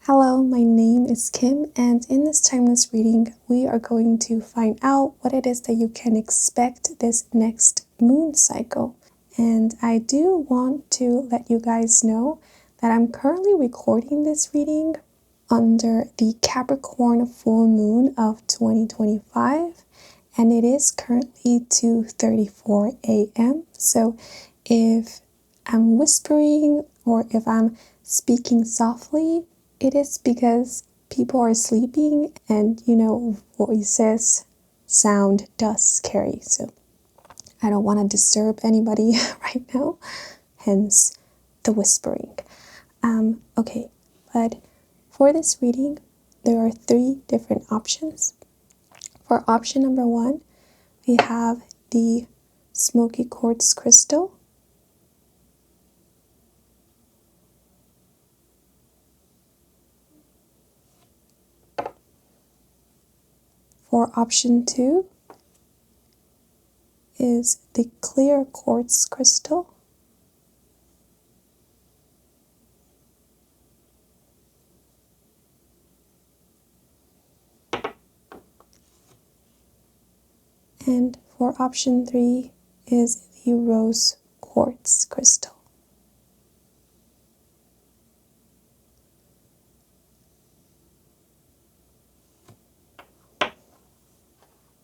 Hello, my name is Kim, and in this timeless reading, we are going to find out what it is that you can expect this next moon cycle. And I do want to let you guys know that I'm currently recording this reading under the Capricorn full moon of 2025, and it is currently 2:34 a.m. So if I'm whispering or if I'm speaking softly, it is because people are sleeping and voices sound does carry. So I don't want to disturb anybody right now, hence the whispering. Okay, but for this reading, there are 3 different options. For option number 1, we have the Smokey quartz crystal. For option 2 is the clear quartz crystal. And for option 3 is the rose quartz crystal.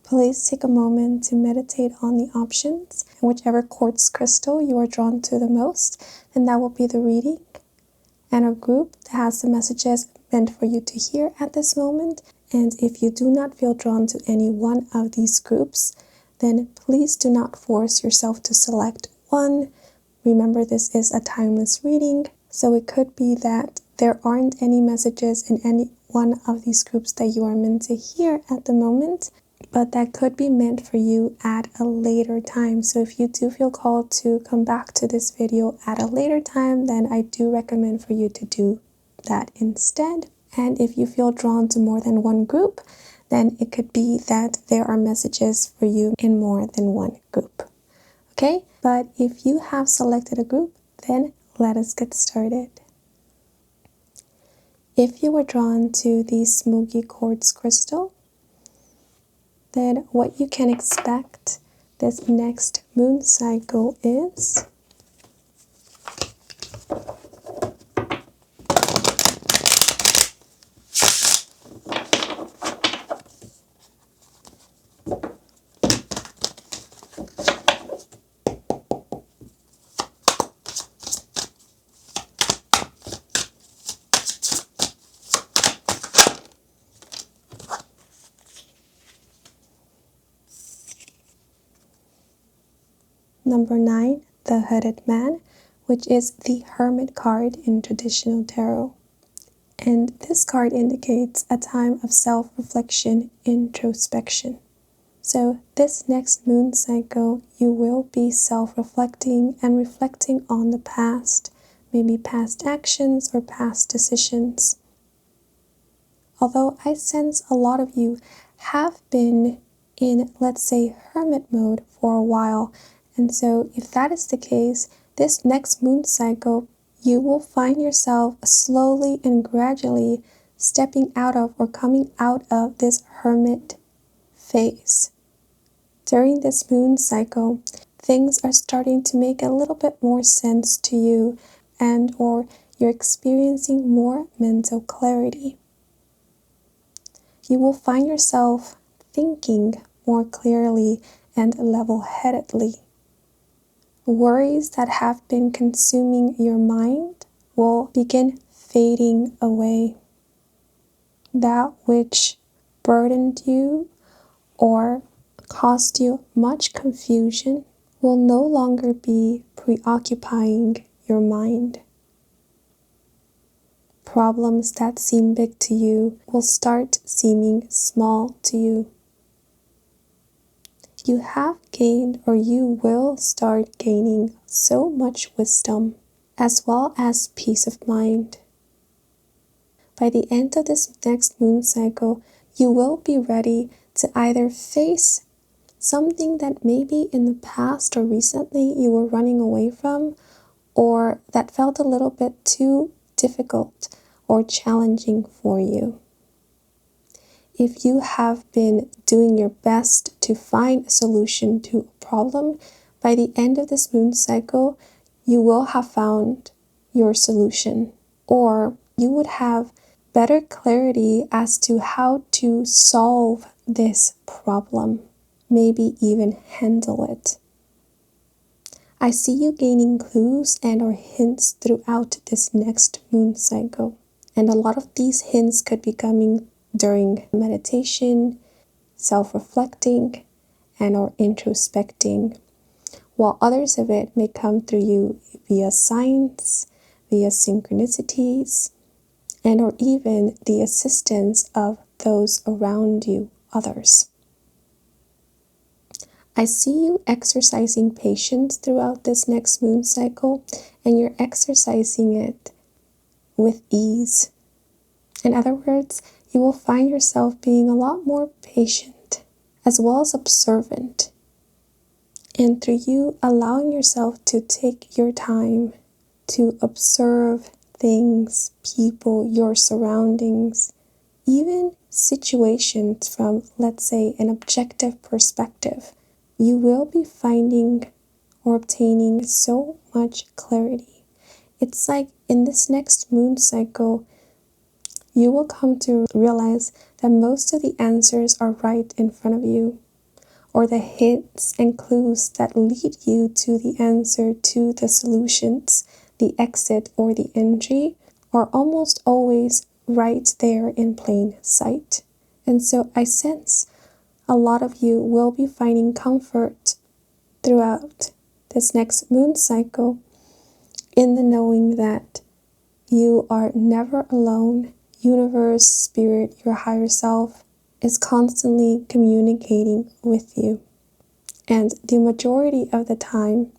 Please take a moment to meditate on the options, and whichever quartz crystal you are drawn to the most, then that will be the reading and a group that has the messages meant for you to hear at this moment. And if you do not feel drawn to any one of these groups, then please do not force yourself to select one. Remember, this is a timeless reading, so it could be that there aren't any messages in any one of these groups that you are meant to hear at the moment, but that could be meant for you at a later time. So if you do feel called to come back to this video at a later time, then I do recommend for you to do that instead. And if you feel drawn to more than one group, then it could be that there are messages for you in more than one group. Okay, but if you have selected a group, then let us get started. If you were drawn to the Smokey quartz crystal, then what you can expect this next moon cycle is number 9, the Hooded Man, which is the Hermit card in traditional tarot. And this card indicates a time of self-reflection, introspection. So this next moon cycle, you will be self-reflecting and reflecting on the past, maybe past actions or past decisions. Although I sense a lot of you have been in, let's say, hermit mode for a while, and so if that is the case, this next moon cycle, you will find yourself slowly and gradually stepping out of or coming out of this hermit phase. During this moon cycle, things are starting to make a little bit more sense to you, and or you're experiencing more mental clarity. You will find yourself thinking more clearly and level-headedly. Worries that have been consuming your mind will begin fading away. That which burdened you or caused you much confusion will no longer be preoccupying your mind. Problems that seem big to you will start seeming small to you. You have gained, or you will start gaining, so much wisdom as well as peace of mind. By the end of this next moon cycle, you will be ready to either face something that maybe in the past or recently you were running away from, or that felt a little bit too difficult, or challenging for you. If you have been doing your best to find a solution to a problem, by the end of this moon cycle, you will have found your solution, or you would have better clarity as to how to solve this problem, maybe even handle it. I see you gaining clues and or hints throughout this next moon cycle. And a lot of these hints could be coming during meditation, self-reflecting, and or introspecting, while others of it may come through you via signs, via synchronicities, and or even the assistance of those around you, others. I see you exercising patience throughout this next moon cycle, and you're exercising it with ease. In other words, you will find yourself being a lot more patient, as well as observant. And through you allowing yourself to take your time to observe things, people, your surroundings, even situations from, let's say, an objective perspective, you will be finding or obtaining so much clarity. It's like in this next moon cycle, you will come to realize that most of the answers are right in front of you, or the hints and clues that lead you to the answer, to the solutions, the exit or the entry, are almost always right there in plain sight. And so I sense a lot of you will be finding comfort throughout this next moon cycle in the knowing that you are never alone. Universe, spirit, your higher self is constantly communicating with you. And the majority of the time,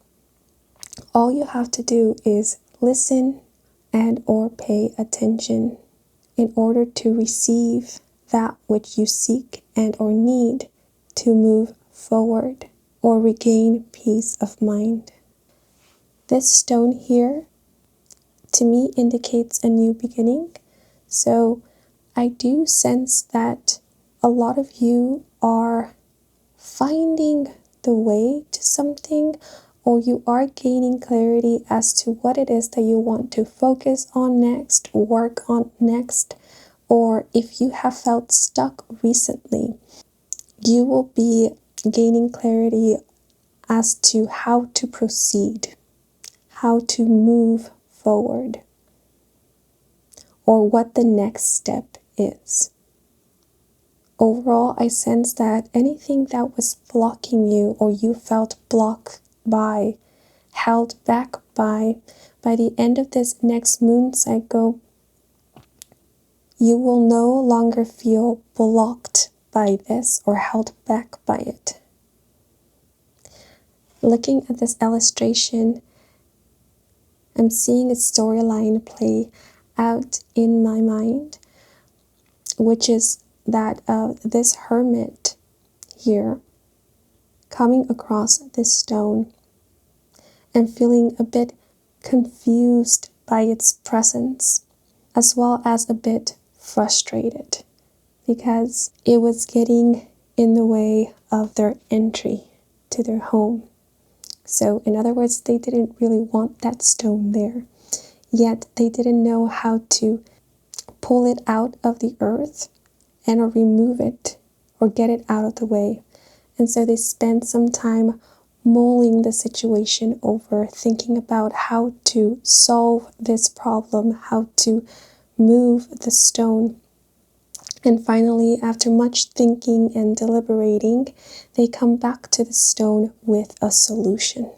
all you have to do is listen and or pay attention in order to receive that which you seek and or need to move forward or regain peace of mind. This stone here, to me, indicates a new beginning. So I do sense that a lot of you are finding the way to something, or you are gaining clarity as to what it is that you want to focus on next, work on next, or if you have felt stuck recently, you will be gaining clarity as to how to proceed, how to move forward, or what the next step is. Overall, I sense that anything that was blocking you or you felt blocked by, held back by the end of this next moon cycle, you will no longer feel blocked by this or held back by it. Looking at this illustration, I'm seeing a storyline play out in my mind, which is that of this hermit here coming across this stone and feeling a bit confused by its presence, as well as a bit frustrated because it was getting in the way of their entry to their home. So in other words, they didn't really want that stone there, yet they didn't know how to pull it out of the earth and or remove it or get it out of the way. And so they spent some time mulling the situation over, thinking about how to solve this problem, how to move the stone. And finally, after much thinking and deliberating, they come back to the stone with a solution,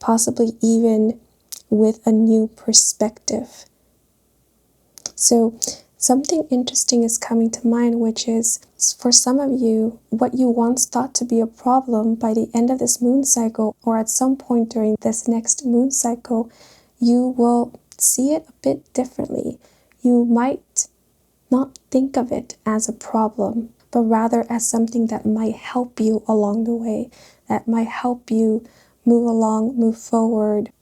possibly even with a new perspective. So something interesting is coming to mind, which is for some of you, what you once thought to be a problem by the end of this moon cycle or at some point during this next moon cycle, you will see it a bit differently. You might not think of it as a problem, but rather as something that might help you along the way, that might help you move along, move forward,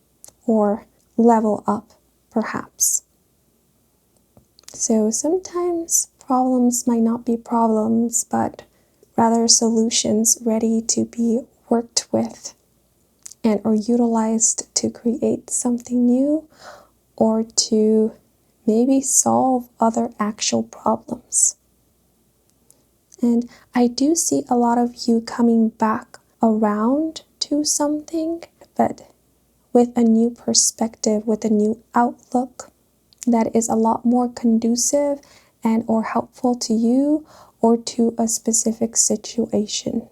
or level up, perhaps. So sometimes problems might not be problems, but rather solutions ready to be worked with and or utilized to create something new or to maybe solve other actual problems. And I do see a lot of you coming back around to something, but with a new perspective, with a new outlook that is a lot more conducive and or helpful to you or to a specific situation.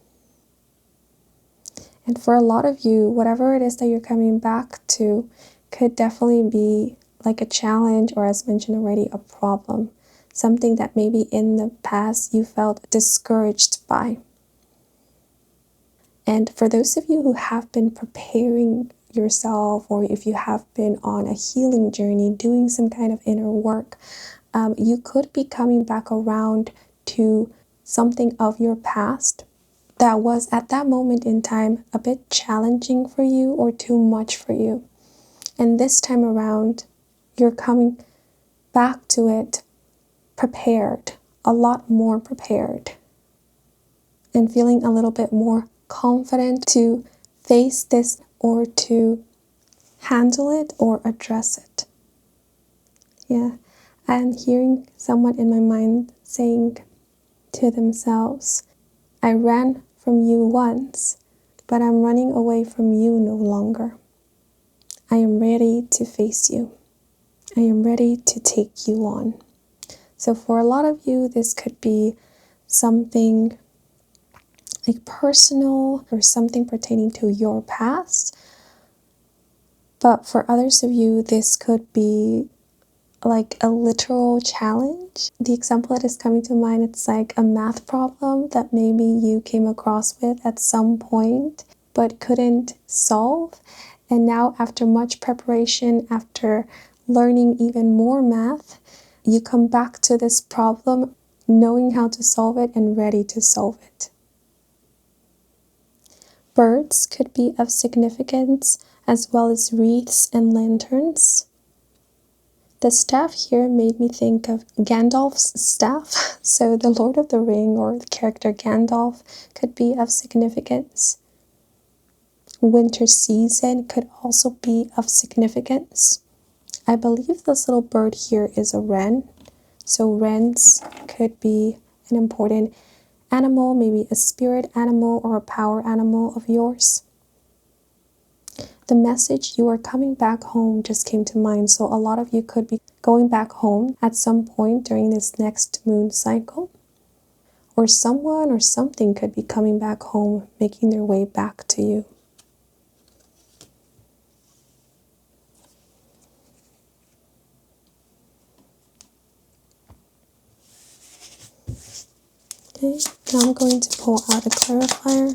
And for a lot of you, whatever it is that you're coming back to could definitely be like a challenge or, as mentioned already, a problem. Something that maybe in the past you felt discouraged by. And for those of you who have been preparing yourself, or if you have been on a healing journey, doing some kind of inner work, you could be coming back around to something of your past that was at that moment in time a bit challenging for you or too much for you. And this time around, you're coming back to it prepared, a lot more prepared, and feeling a little bit more confident to face this or to handle it or address it. Yeah, I'm hearing someone in my mind saying to themselves, I ran from you once, but I'm running away from you no longer. I am ready to face you. I am ready to take you on. So for a lot of you, this could be something like personal or something pertaining to your past. But for others of you, this could be like a literal challenge. The example that is coming to mind, it's like a math problem that maybe you came across with at some point but couldn't solve. And now after much preparation, after learning even more math, you come back to this problem knowing how to solve it and ready to solve it. Birds could be of significance, as well as wreaths and lanterns. The staff here made me think of Gandalf's staff. So the Lord of the Ring or the character Gandalf could be of significance. Winter season could also be of significance. I believe this little bird here is a wren. So wrens could be an important animal, maybe a spirit animal or a power animal of yours. The message "you are coming back home" just came to mind. So a lot of you could be going back home at some point during this next moon cycle. Or someone or something could be coming back home, making their way back to you. Okay, now I'm going to pull out a clarifier.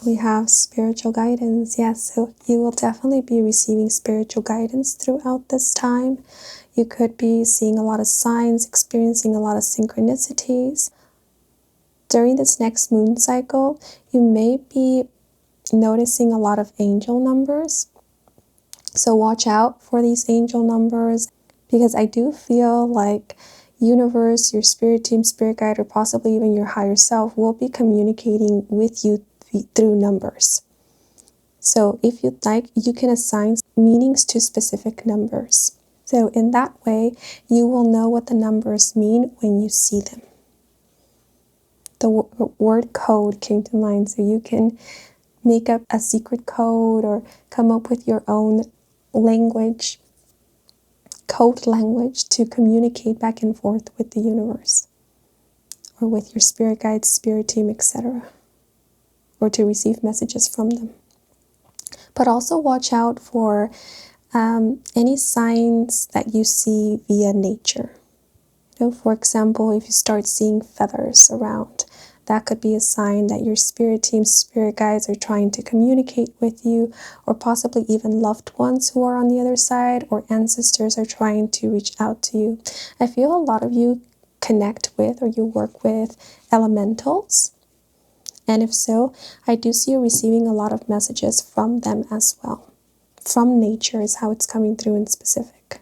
We have spiritual guidance. Yes, so you will definitely be receiving spiritual guidance throughout this time. You could be seeing a lot of signs, experiencing a lot of synchronicities. During this next moon cycle, you may be noticing a lot of angel numbers. So watch out for these angel numbers, because I do feel like universe, your spirit team, spirit guide, or possibly even your higher self will be communicating with you through numbers. So if you'd like, you can assign meanings to specific numbers. So in that way, you will know what the numbers mean when you see them. The word code came to mind, so you can make up a secret code or come up with your own language, code language, to communicate back and forth with the universe or with your spirit guides, spirit team, etc., or to receive messages from them. But also watch out for any signs that you see via nature. For example, if you start seeing feathers around, that could be a sign that your spirit team, spirit guides are trying to communicate with you, or possibly even loved ones who are on the other side, or ancestors are trying to reach out to you. I feel a lot of you connect with or you work with elementals. And if so, I do see you receiving a lot of messages from them as well. from nature is how it's coming through in specific.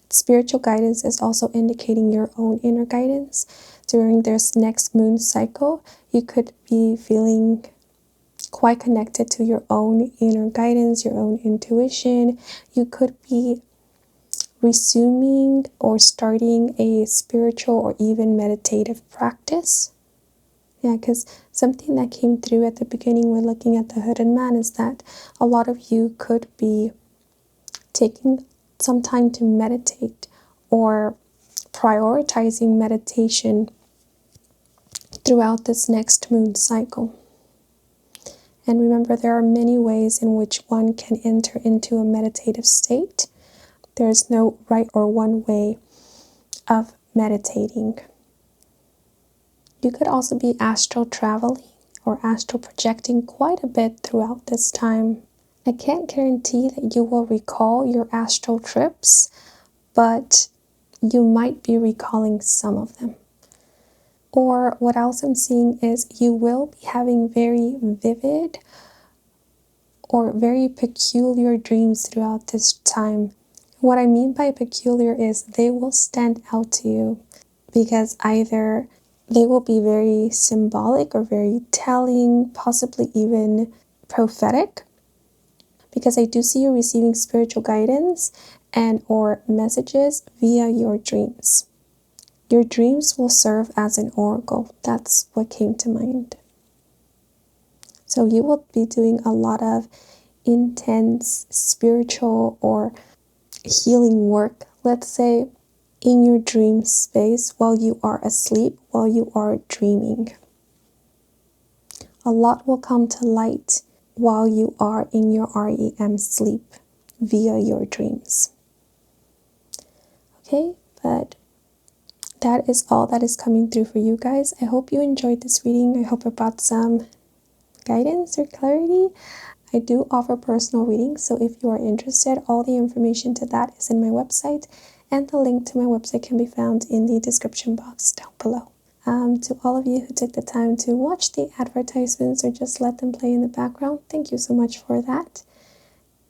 Spiritual guidance is also indicating your own inner guidance. During this next moon cycle, you could be feeling quite connected to your own inner guidance, your own intuition. You could be resuming or starting a spiritual or even meditative practice. Yeah, because something that came through at the beginning when looking at the hooded man is that a lot of you could be taking some time to meditate or prioritizing meditation throughout this next moon cycle. And remember, there are many ways in which one can enter into a meditative state. There is no right or one way of meditating. You could also be astral traveling or astral projecting quite a bit throughout this time. I can't guarantee that you will recall your astral trips, but you might be recalling some of them. Or what else I'm seeing is you will be having very vivid or very peculiar dreams throughout this time. What I mean by peculiar is they will stand out to you because either they will be very symbolic or very telling, possibly even prophetic, because I do see you receiving spiritual guidance and or messages via your dreams. Your dreams will serve as an oracle. That's what came to mind. So you will be doing a lot of intense spiritual or healing work, let's say, in your dream space while you are asleep, while you are dreaming. A lot will come to light while you are in your REM sleep via your dreams. Okay, but that is all that is coming through for you guys. I hope you enjoyed this reading. I hope it brought some guidance or clarity. I do offer personal readings, so if you are interested, all the information to that is in my website, and the link to my website can be found in the description box down below. To all of you who took the time to watch the advertisements or just let them play in the background, thank you so much for that.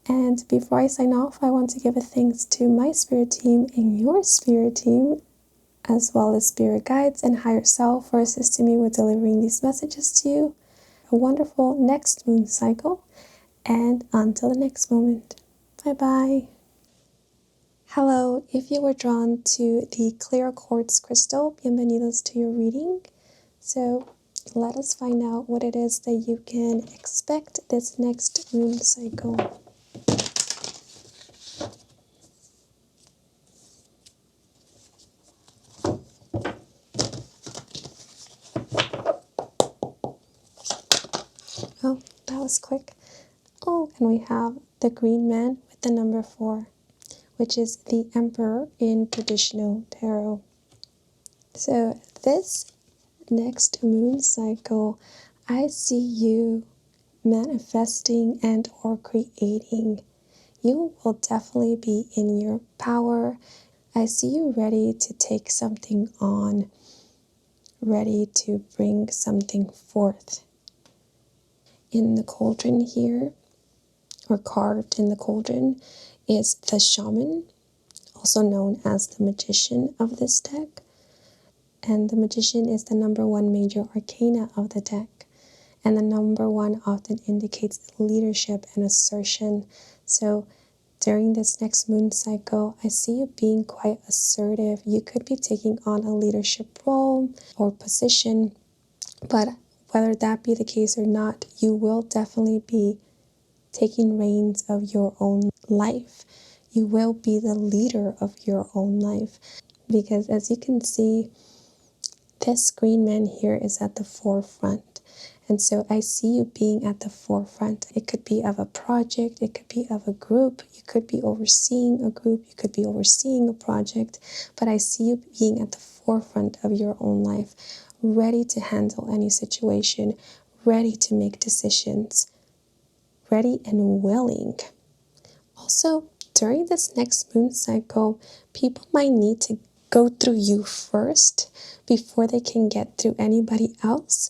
And before I sign off, I want to give a thanks to my spirit team and your spirit team, as well as spirit guides and higher self for assisting me with delivering these messages to you. A wonderful next moon cycle, and until the next moment, bye-bye. Hello, if you were drawn to the clear quartz crystal, bienvenidos to your reading. So let us find out what it is that you can expect this next moon cycle. Oh, that was quick. Oh, and we have the green man with the number 4, which is the Emperor in traditional tarot. So this next moon cycle, I see you manifesting and or creating. You will definitely be in your power. I see you ready to take something on, ready to bring something forth. In the cauldron here, or carved in the cauldron, is the shaman, also known as the magician of this deck. And the magician is the number 1 major arcana of the deck. And the number 1 often indicates leadership and assertion. So during this next moon cycle, I see you being quite assertive. You could be taking on a leadership role or position, but whether that be the case or not, you will definitely be taking reins of your own life. You will be the leader of your own life, because as you can see, this green man here is at the forefront. And so I see you being at the forefront. It could be of a project, it could be of a group, you could be overseeing a group, you could be overseeing a project, but I see you being at the forefront of your own life, ready to handle any situation, ready to make decisions, ready and willing. Also, during this next moon cycle, people might need to go through you first before they can get through anybody else.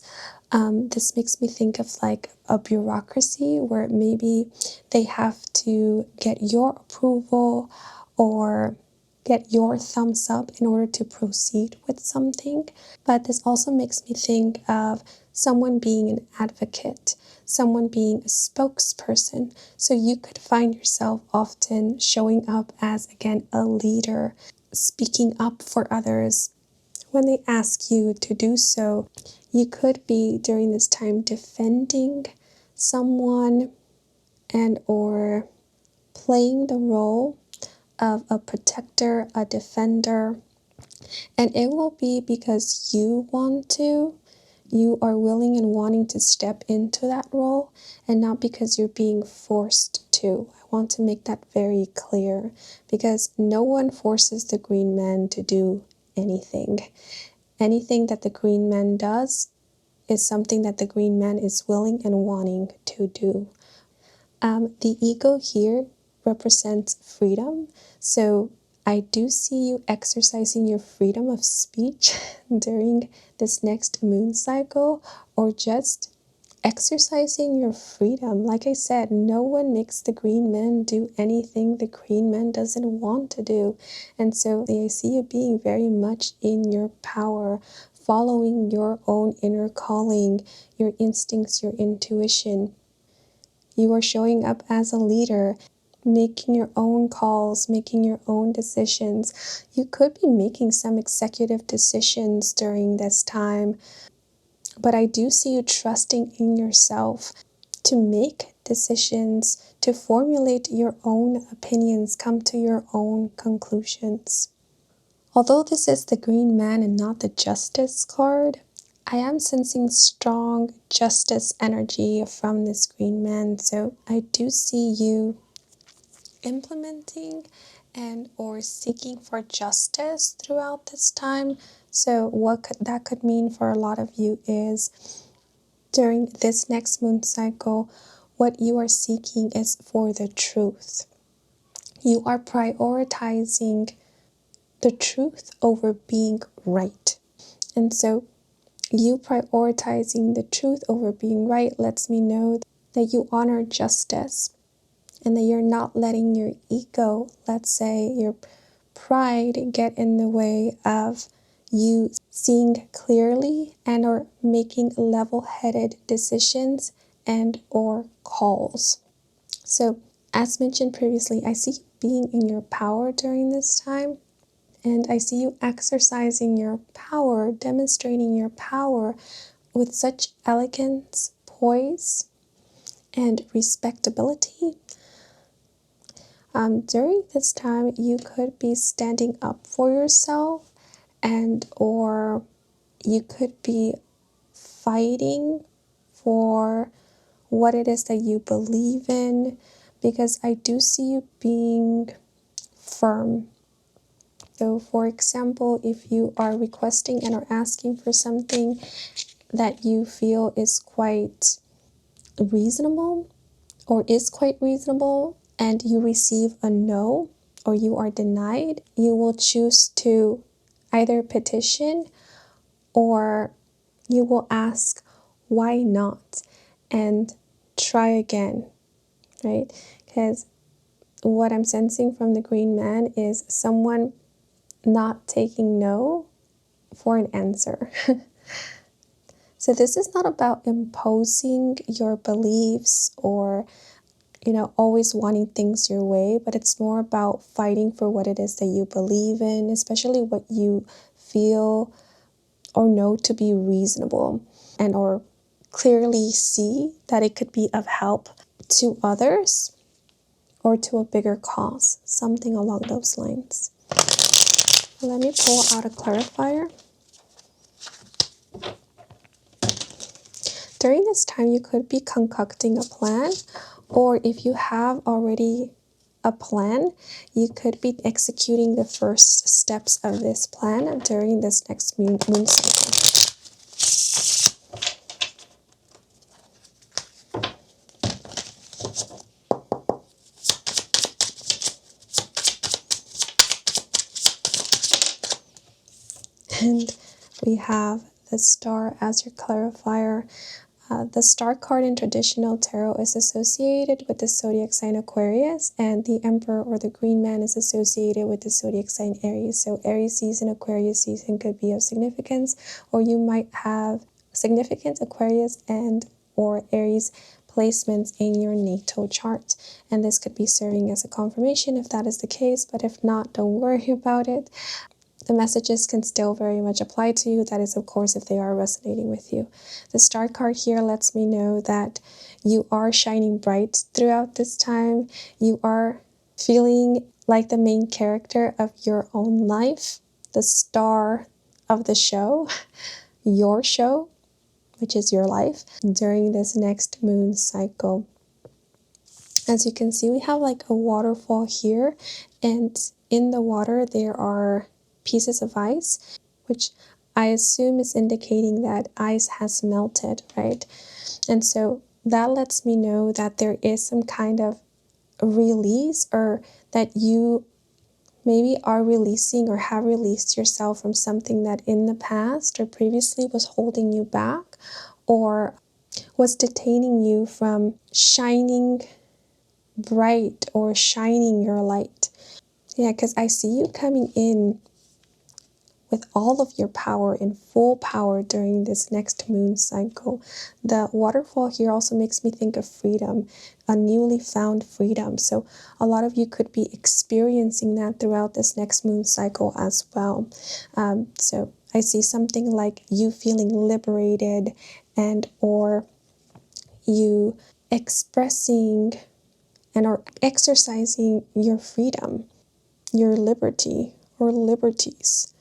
This makes me think of like a bureaucracy where maybe they have to get your approval or get your thumbs up in order to proceed with something. But this also makes me think of someone being an advocate, someone being a spokesperson. So you could find yourself often showing up as, again, a leader, speaking up for others when they ask you to do so. You could be during this time defending someone and or playing the role of a protector, a defender, and it will be because you want to. You are willing and wanting to step into that role and not because you're being forced to. I want to make that very clear because no one forces the green man to do anything. Anything that the green man does is something that the green man is willing and wanting to do. The ego here represents freedom. So I do see you exercising your freedom of speech during this next moon cycle, or just exercising your freedom. Like I said, no one makes the green man do anything the green man doesn't want to do. And so I see you being very much in your power, following your own inner calling, your instincts, your intuition. You are showing up as a leader, making your own calls, making your own decisions. You could be making some executive decisions during this time, but I do see you trusting in yourself to make decisions, to formulate your own opinions, come to your own conclusions. Although this is the Green Man and not the Justice card, I am sensing strong justice energy from this Green Man. So I do see you implementing and or seeking for justice throughout this time. So what that could mean for a lot of you is during this next moon cycle, what you are seeking is for the truth. You are prioritizing the truth over being right. And so you prioritizing the truth over being right lets me know that you honor justice and that you're not letting your ego, let's say your pride, get in the way of you seeing clearly and or making level-headed decisions and or calls. So as mentioned previously, I see you being in your power during this time. And I see you exercising your power, demonstrating your power with such elegance, poise, and respectability. During this time, you could be standing up for yourself and or you could be fighting for what it is that you believe in, because I do see you being firm. So for example, if you are requesting and are asking for something that you feel is quite reasonable or is quite reasonable and you receive a no or you are denied, you will choose to either petition or you will ask why not and try again, right? Because what I'm sensing from the Green Man is someone not taking no for an answer. So this is not about imposing your beliefs or, always wanting things your way, but it's more about fighting for what it is that you believe in, especially what you feel or know to be reasonable and or clearly see that it could be of help to others or to a bigger cause, something along those lines. Let me pull out a clarifier. During this time, you could be concocting a plan, or if you have already a plan, you could be executing the first steps of this plan during this next moon cycle. And we have the star as your clarifier. The star card in traditional tarot is associated with the zodiac sign Aquarius, and the Emperor or the Green Man is associated with the zodiac sign Aries. So Aries season, Aquarius season could be of significance, or you might have significant Aquarius and or Aries placements in your natal chart. And this could be serving as a confirmation if that is the case, but if not, don't worry about it. The messages can still very much apply to you. That is, of course, if they are resonating with you. The star card here lets me know that you are shining bright throughout this time. You are feeling like the main character of your own life, the star of the show, your show, which is your life, during this next moon cycle. As you can see, we have like a waterfall here, and in the water there are pieces of ice, which I assume is indicating that ice has melted, right? And so that lets me know that there is some kind of release, or that you maybe are releasing or have released yourself from something that in the past or previously was holding you back or was detaining you from shining bright or shining your light. Yeah, because I see you coming in with all of your power, in full power during this next moon cycle. The waterfall here also makes me think of freedom, a newly found freedom. So a lot of you could be experiencing that throughout this next moon cycle as well. So I see something like you feeling liberated, and or you expressing and are exercising your freedom, your liberty or liberties.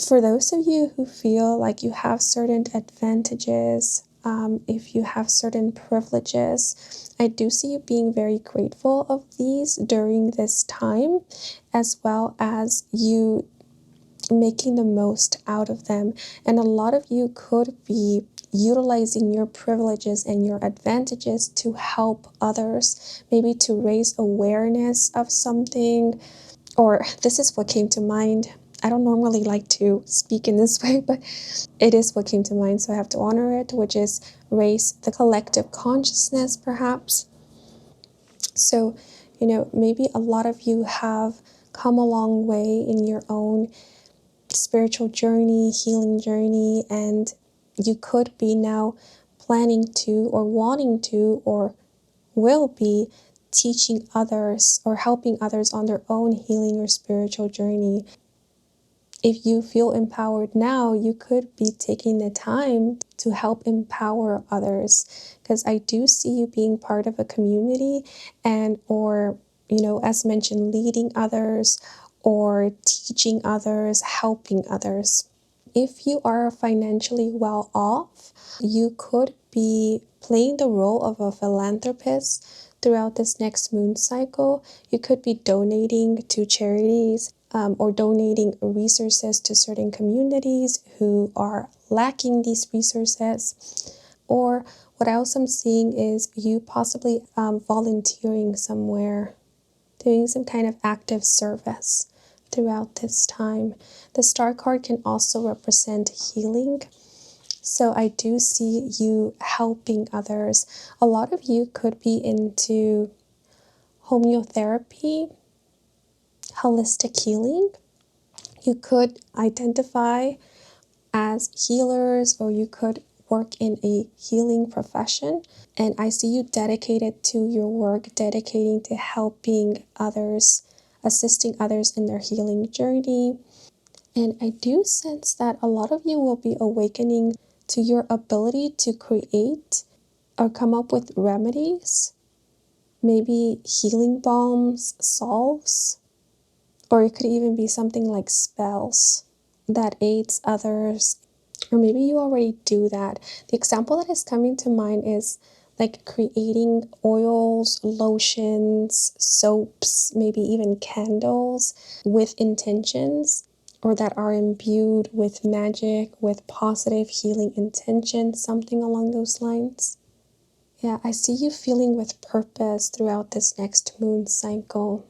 For those of you who feel like you have certain advantages, if you have certain privileges, I do see you being very grateful of these during this time, as well as you making the most out of them. And a lot of you could be utilizing your privileges and your advantages to help others, maybe to raise awareness of something, or this is what came to mind. I don't normally like to speak in this way, but it is what came to mind, so I have to honor it, which is raise the collective consciousness, perhaps. So, maybe a lot of you have come a long way in your own spiritual journey, healing journey, and you could be now planning to, or wanting to, or will be teaching others or helping others on their own healing or spiritual journey. If you feel empowered now, you could be taking the time to help empower others, because I do see you being part of a community, and or as mentioned, leading others or teaching others, helping others. If you are financially well off, you could be playing the role of a philanthropist throughout this next moon cycle. You could be donating to charities, or donating resources to certain communities who are lacking these resources. Or what else I'm seeing is you possibly volunteering somewhere, doing some kind of active service throughout this time. The star card can also represent healing. So I do see you helping others. A lot of you could be into homeotherapy, holistic healing. You could identify as healers, or you could work in a healing profession. And I see you dedicated to your work, dedicating to helping others, assisting others in their healing journey. And I do sense that a lot of you will be awakening to your ability to create or come up with remedies, maybe healing balms, salves, or it could even be something like spells that aids others. Or maybe you already do that. The example that is coming to mind is like creating oils, lotions, soaps, maybe even candles with intentions, or that are imbued with magic, with positive healing intentions, something along those lines. Yeah, I see you feeling with purpose throughout this next moon cycle.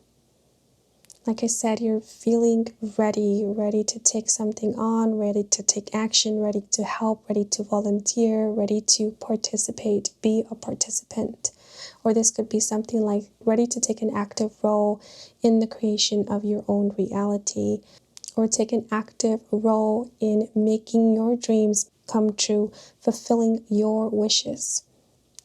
Like I said, you're feeling ready to take something on, ready to take action, ready to help, ready to volunteer, ready to participate, be a participant. Or this could be something like ready to take an active role in the creation of your own reality, or take an active role in making your dreams come true, fulfilling your wishes.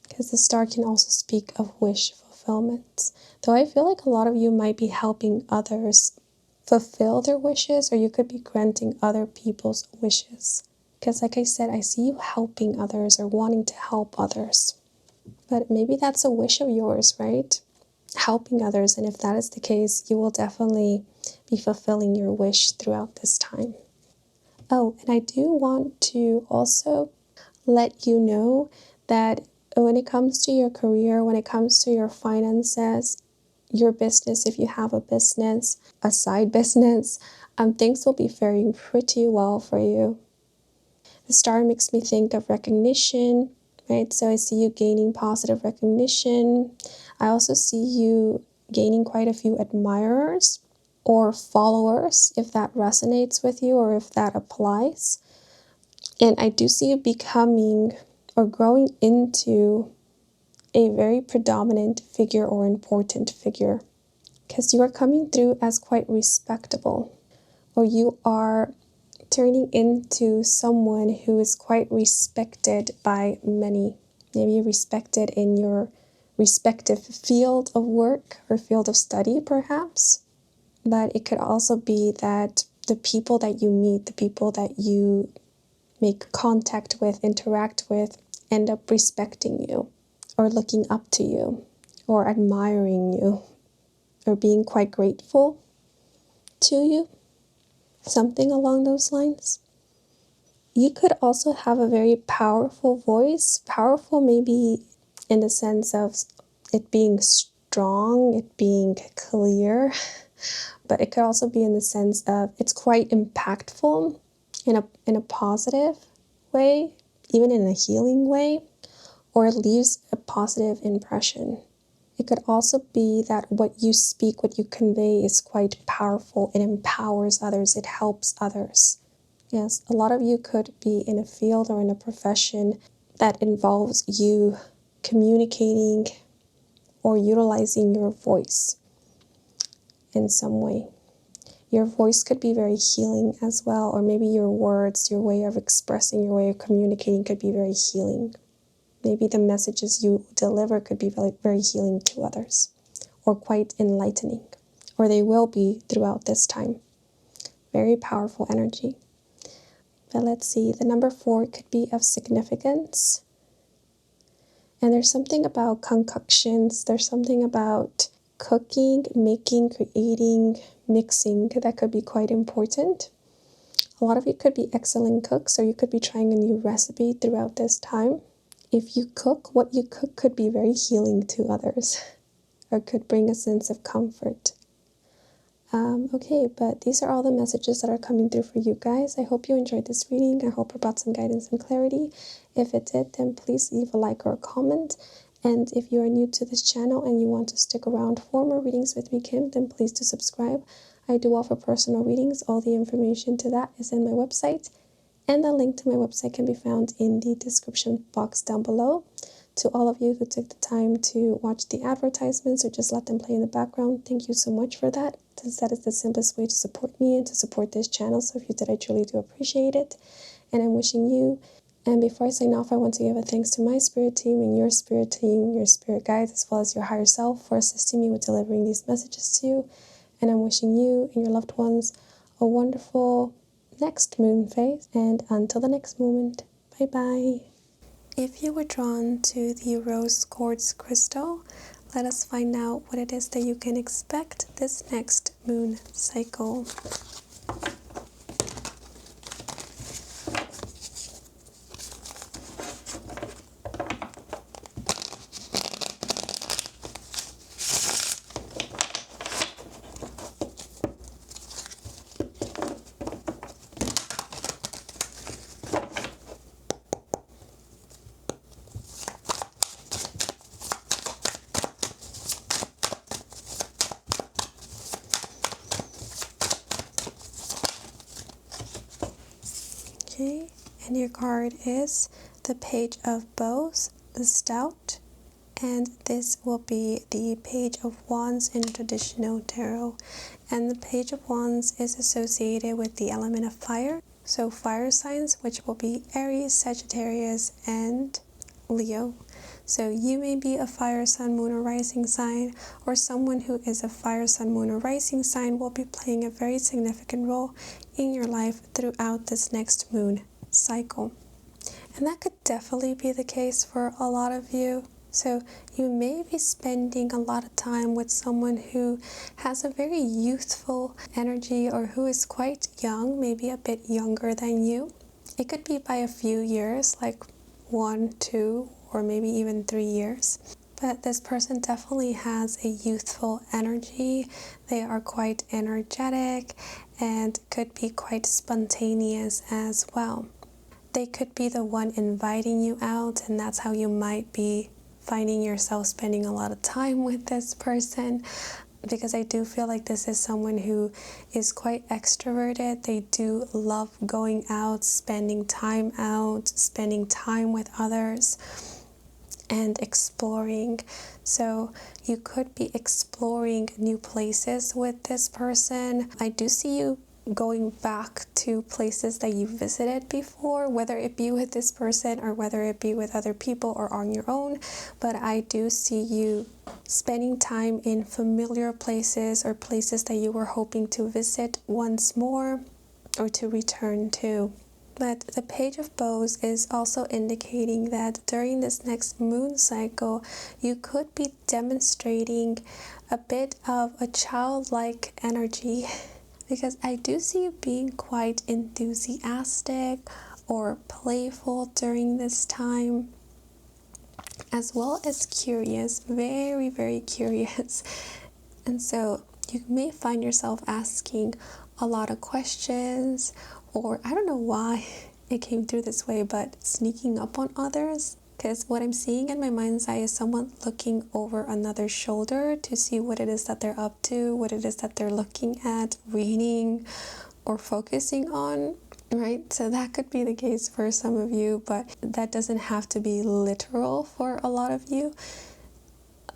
Because the star can also speak of wish fulfillment. Though I feel like a lot of you might be helping others fulfill their wishes, or you could be granting other people's wishes. Because like I said, I see you helping others or wanting to help others. But maybe that's a wish of yours, right? Helping others. And if that is the case, you will definitely be fulfilling your wish throughout this time. Oh, and I do want to also let you know that when it comes to your career, when it comes to your finances, your business, if you have a business, a side business, things will be faring pretty well for you. The star makes me think of recognition, right? So I see you gaining positive recognition. I also see you gaining quite a few admirers or followers, if that resonates with you or if that applies. And I do see you becoming or growing into a very predominant figure or important figure, because you are coming through as quite respectable, or you are turning into someone who is quite respected by many. Maybe respected in your respective field of work or field of study, perhaps. But it could also be that the people that you meet, the people that you make contact with, interact with, end up respecting you or looking up to you or admiring you or being quite grateful to you, something along those lines. You could also have a very powerful voice, powerful maybe in the sense of it being strong, it being clear, but it could also be in the sense of it's quite impactful in a positive way, even in a healing way, or it leaves a positive impression. It could also be that what you speak, what you convey is quite powerful. It empowers others. It helps others. Yes, a lot of you could be in a field or in a profession that involves you communicating or utilizing your voice in some way. Your voice could be very healing as well, or maybe your words, your way of expressing, your way of communicating could be very healing. Maybe the messages you deliver could be very, very healing to others, or quite enlightening, or they will be throughout this time. Very powerful energy. But let's see, the number 4 could be of significance. And there's something about concoctions, there's something about cooking, making, creating, mixing that could be quite important. A lot of you could be excellent cooks, or you could be trying a new recipe throughout this time. If you cook, what you cook could be very healing to others, or could bring a sense of comfort. Okay, but these are all the messages that are coming through for you guys. I hope you enjoyed this reading. I hope it brought some guidance and clarity. If it did, then please leave a like or a comment. And if you are new to this channel and you want to stick around for more readings with me, Kim, then please do subscribe. I do offer personal readings. All the information to that is in my website. And the link to my website can be found in the description box down below. To all of you who took the time to watch the advertisements or just let them play in the background, thank you so much for that, since that is the simplest way to support me and to support this channel. So if you did, I truly do appreciate it. And I'm wishing you, and before I sign off, I want to give a thanks to my spirit team and your spirit team, your spirit guides, as well as your higher self for assisting me with delivering these messages to you. And I'm wishing you and your loved ones a wonderful next moon phase. And until the next moment, bye-bye. If you were drawn to the rose quartz crystal, let us find out what it is that you can expect this next moon cycle. and your card is the Page of Bows, the Stout, and this will be the Page of Wands in traditional tarot. And the Page of Wands is associated with the element of fire, so fire signs, which will be Aries, Sagittarius, and Leo. So you may be a fire, sun, moon, or rising sign, or someone who is a fire, sun, moon, or rising sign will be playing a very significant role in your life throughout this next moon cycle. And that could definitely be the case for a lot of you. So you may be spending a lot of time with someone who has a very youthful energy or who is quite young, maybe a bit younger than you. It could be by a few years, like 1, 2, or maybe even 3 years. But this person definitely has a youthful energy. They are quite energetic and could be quite spontaneous as well. They could be the one inviting you out, and that's how you might be finding yourself spending a lot of time with this person, because I do feel like this is someone who is quite extroverted. They do love going out, spending time with others, and exploring. So you could be exploring new places with this person. I do see you going back to places that you visited before, whether it be with this person or whether it be with other people or on your own. But I do see you spending time in familiar places or places that you were hoping to visit once more or to return to. But the Page of Bows is also indicating that during this next moon cycle, you could be demonstrating a bit of a childlike energy, because I do see you being quite enthusiastic or playful during this time, as well as curious, very, very curious. And so you may find yourself asking a lot of questions, or I don't know why it came through this way, but sneaking up on others. Because what I'm seeing in my mind's eye is someone looking over another's shoulder to see what it is that they're up to, what it is that they're looking at, reading, or focusing on, right? So that could be the case for some of you, but that doesn't have to be literal for a lot of you.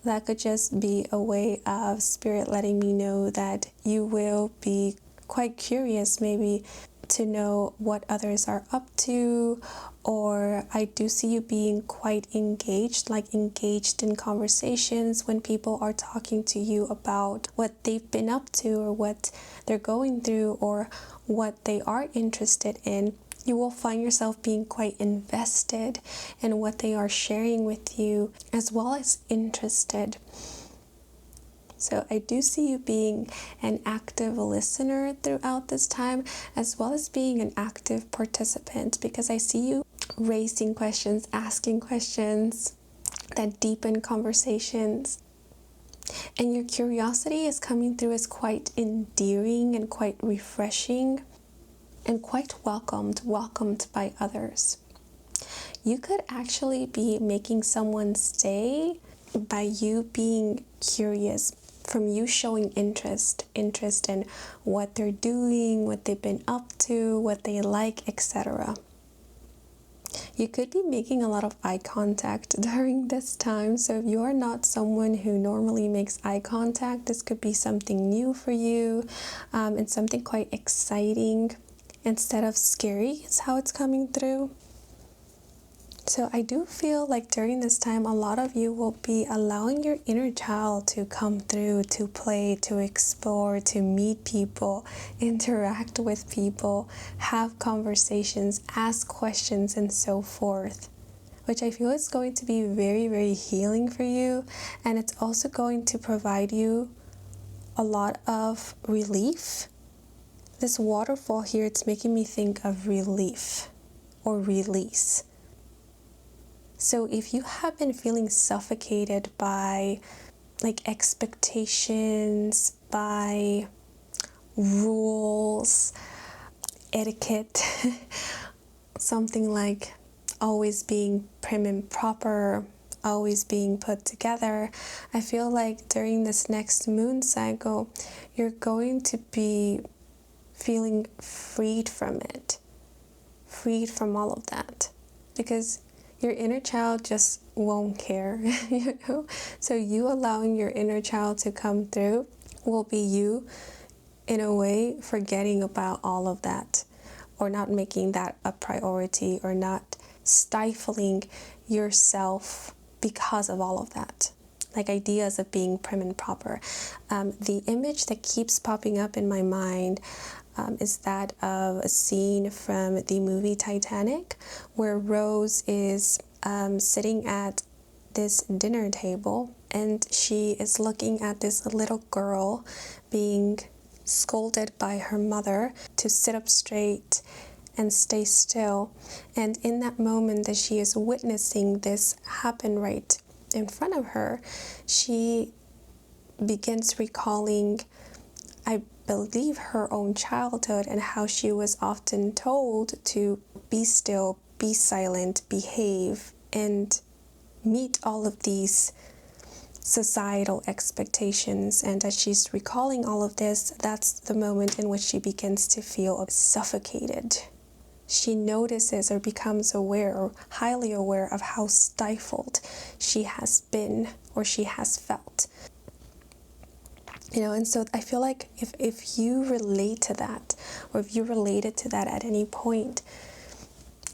That could just be a way of spirit letting me know that you will be quite curious, maybe to know what others are up to, or I do see you being quite engaged, like engaged in conversations when people are talking to you about what they've been up to or what they're going through or what they are interested in. You will find yourself being quite invested in what they are sharing with you, as well as interested. So I do see you being an active listener throughout this time, as well as being an active participant, because I see you raising questions, asking questions that deepen conversations. And your curiosity is coming through as quite endearing and quite refreshing and quite welcomed by others. You could actually be making someone's day by you being curious, from you showing interest in what they're doing, what they've been up to, what they like, etc. You could be making a lot of eye contact during this time. So if you're not someone who normally makes eye contact, this could be something new for you, and something quite exciting instead of scary is how it's coming through. So I do feel like during this time, a lot of you will be allowing your inner child to come through, to play, to explore, to meet people, interact with people, have conversations, ask questions, and so forth, which I feel is going to be very, very healing for you. And it's also going to provide you a lot of relief. This waterfall here, it's making me think of relief or release. So if you have been feeling suffocated by like expectations, by rules, etiquette, something like always being prim and proper, always being put together, I feel like during this next moon cycle, you're going to be feeling freed from it. freed from all of that, because your inner child just won't care, So you allowing your inner child to come through will be you, in a way, forgetting about all of that, or not making that a priority, or not stifling yourself because of all of that. Like ideas of being prim and proper. The image that keeps popping up in my mind is that of a scene from the movie Titanic, where Rose is sitting at this dinner table, and she is looking at this little girl being scolded by her mother to sit up straight and stay still. And in that moment that she is witnessing this happen right in front of her, she begins recalling, I believe, her own childhood, and how she was often told to be still, be silent, behave, and meet all of these societal expectations. And as she's recalling all of this, that's the moment in which she begins to feel suffocated. She notices or becomes aware, or highly aware, of how stifled she has been, or she has felt. And so I feel like if you relate to that, or if you related to that at any point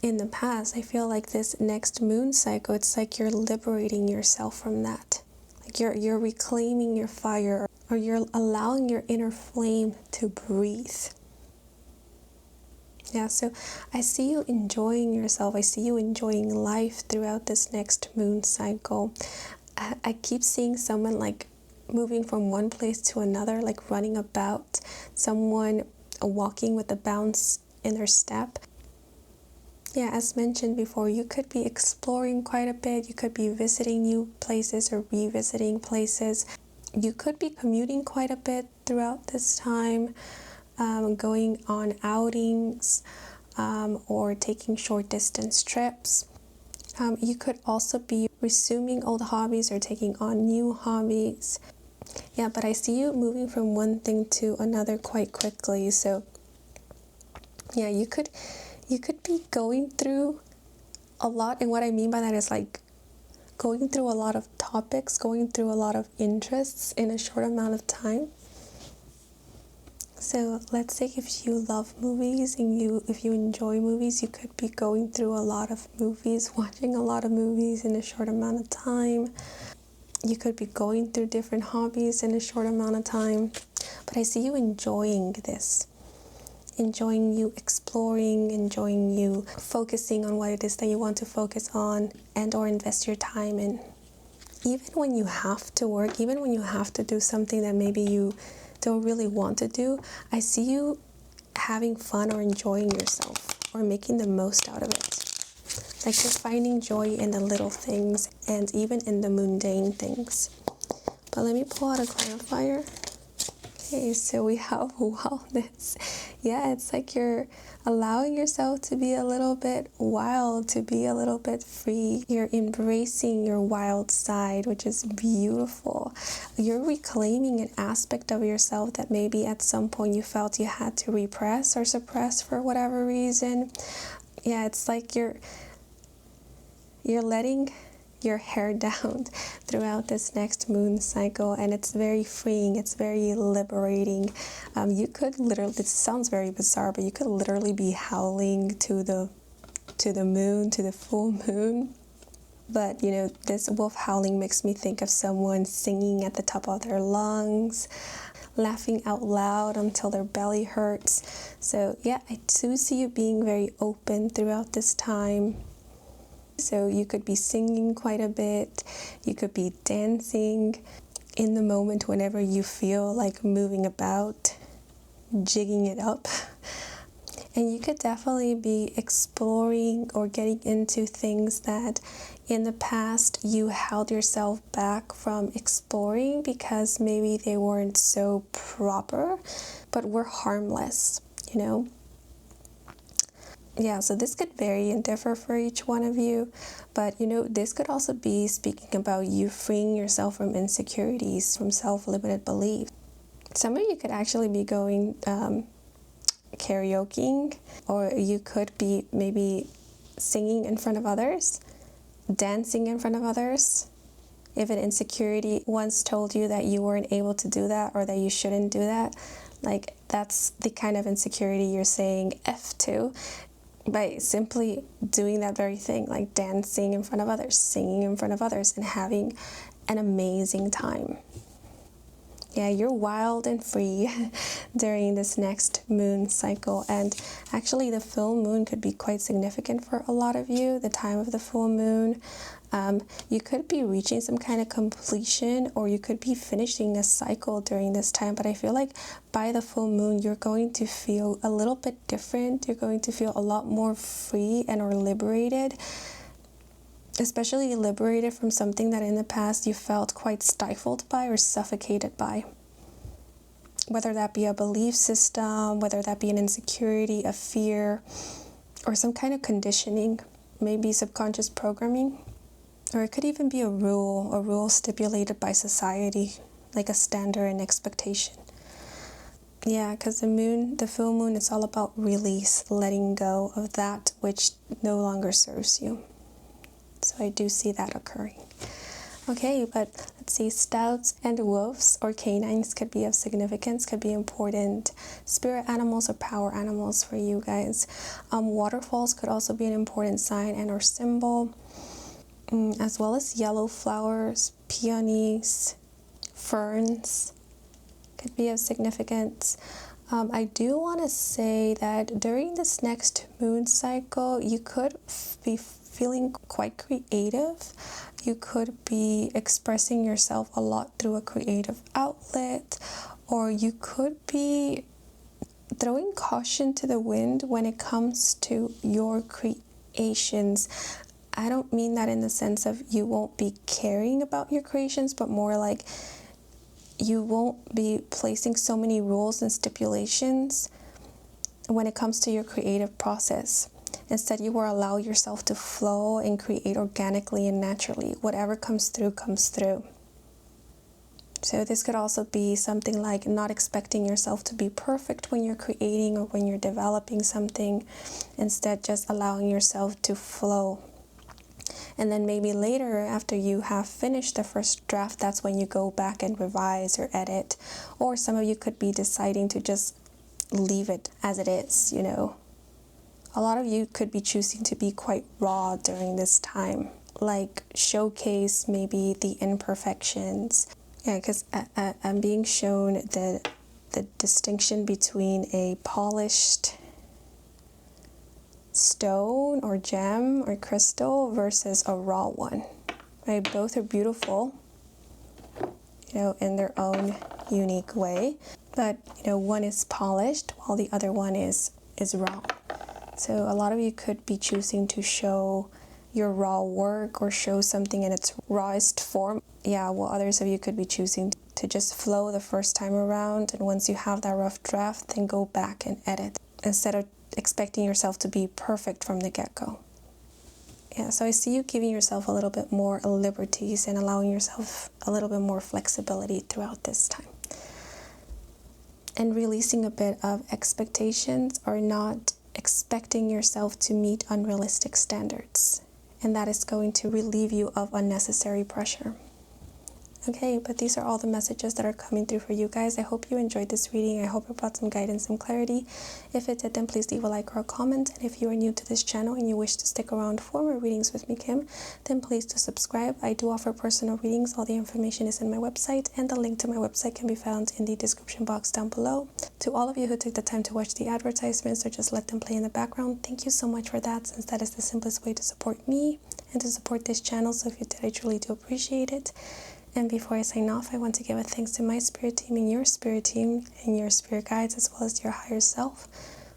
in the past, I feel like this next moon cycle, it's like you're liberating yourself from that. Like you're reclaiming your fire, or you're allowing your inner flame to breathe. Yeah, so I see you enjoying yourself. I see you enjoying life throughout this next moon cycle. I keep seeing someone like moving from one place to another, like running about, someone walking with a bounce in their step. Yeah, as mentioned before, you could be exploring quite a bit. You could be visiting new places or revisiting places. You could be commuting quite a bit throughout this time, going on outings, or taking short distance trips. You could also be resuming old hobbies or taking on new hobbies. Yeah, but I see you moving from one thing to another quite quickly. So yeah, you could be going through a lot. And what I mean by that is like going through a lot of topics, going through a lot of interests in a short amount of time. So let's say if you love movies and if you enjoy movies, you could be going through a lot of movies, watching a lot of movies in a short amount of time. You could be going through different hobbies in a short amount of time. But I see you enjoying this, enjoying you exploring, enjoying you focusing on what it is that you want to focus on and or invest your time in. Even when you have to work, even when you have to do something that maybe you don't really want to do, I see you having fun or enjoying yourself or making the most out of it. Like you're finding joy in the little things and even in the mundane things. But let me pull out a clarifier. Okay, so we have wildness. Yeah, it's like you're allowing yourself to be a little bit wild, to be a little bit free. You're embracing your wild side, which is beautiful. You're reclaiming an aspect of yourself that maybe at some point you felt you had to repress or suppress for whatever reason. Yeah, it's like you're letting your hair down throughout this next moon cycle, and it's very freeing, it's very liberating. You could literally, it sounds very bizarre, but you could literally be howling to the moon, to the full moon. But this wolf howling makes me think of someone singing at the top of their lungs, laughing out loud until their belly hurts. So yeah, I do see you being very open throughout this time. So you could be singing quite a bit, you could be dancing in the moment whenever you feel like moving about, jigging it up. And you could definitely be exploring or getting into things that in the past you held yourself back from exploring because maybe they weren't so proper, but were harmless, Yeah, so this could vary and differ for each one of you, but this could also be speaking about you freeing yourself from insecurities, from self-limited beliefs. Some of you could actually be going karaokeing, or you could be maybe singing in front of others, dancing in front of others. If an insecurity once told you that you weren't able to do that or that you shouldn't do that, like that's the kind of insecurity you're saying F to by simply doing that very thing, like dancing in front of others, singing in front of others, and having an amazing time. Yeah, you're wild and free during this next moon cycle. And actually the full moon could be quite significant for a lot of you, the time of the full moon. You could be reaching some kind of completion, or you could be finishing a cycle during this time. But I feel like by the full moon, you're going to feel a little bit different. You're going to feel a lot more free and or liberated. Especially liberated from something that in the past you felt quite stifled by or suffocated by. Whether that be a belief system, whether that be an insecurity, a fear, or some kind of conditioning, maybe subconscious programming. Or it could even be a rule stipulated by society, like a standard and expectation. Yeah, because the full moon, it's all about release, letting go of that which no longer serves you. So I do see that occurring. Okay, but let's see, stouts and wolves or canines could be of significance, could be important spirit animals or power animals for you guys. Waterfalls could also be an important sign and or symbol, as well as yellow flowers, peonies, ferns could be of significance. I do want to say that during this next moon cycle, you could be feeling quite creative. You could be expressing yourself a lot through a creative outlet, or you could be throwing caution to the wind when it comes to your creations. I don't mean that in the sense of you won't be caring about your creations, but more like you won't be placing so many rules and stipulations when it comes to your creative process. Instead, you will allow yourself to flow and create organically and naturally. Whatever comes through, comes through. So this could also be something like not expecting yourself to be perfect when you're creating or when you're developing something. Instead, just allowing yourself to flow. And then maybe later, after you have finished the first draft, that's when you go back and revise or edit. Or some of you could be deciding to just leave it as it is, you know. A lot of you could be choosing to be quite raw during this time, like showcase maybe the imperfections. Yeah, because I'm being shown the distinction between a polished stone or gem or crystal versus a raw one. Right? Both are beautiful, you know, in their own unique way. But, you know, one is polished while the other one is raw. So a lot of you could be choosing to show your raw work or show something in its rawest form. Yeah, while others of you could be choosing to just flow the first time around, and once you have that rough draft, then go back and edit instead of expecting yourself to be perfect from the get-go. Yeah, so I see you giving yourself a little bit more liberties and allowing yourself a little bit more flexibility throughout this time. And releasing a bit of expectations or not expecting yourself to meet unrealistic standards. And that is going to relieve you of unnecessary pressure. Okay, but these are all the messages that are coming through for you guys. I hope you enjoyed this reading. I hope it brought some guidance and clarity. If it did, then please leave a like or a comment. And if you are new to this channel and you wish to stick around for more readings with me, Kim, then please do subscribe. I do offer personal readings. All the information is in my website, and the link to my website can be found in the description box down below. To all of you who took the time to watch the advertisements or just let them play in the background, thank you so much for that, since that is the simplest way to support me and to support this channel. So if you did, I truly do appreciate it. And before I sign off, I want to give a thanks to my spirit team and your spirit guides, as well as your higher self,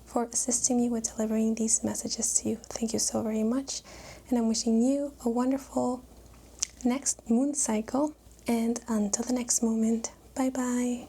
for assisting me with delivering these messages to you. Thank you so very much. And I'm wishing you a wonderful next moon cycle. And until the next moment, bye-bye.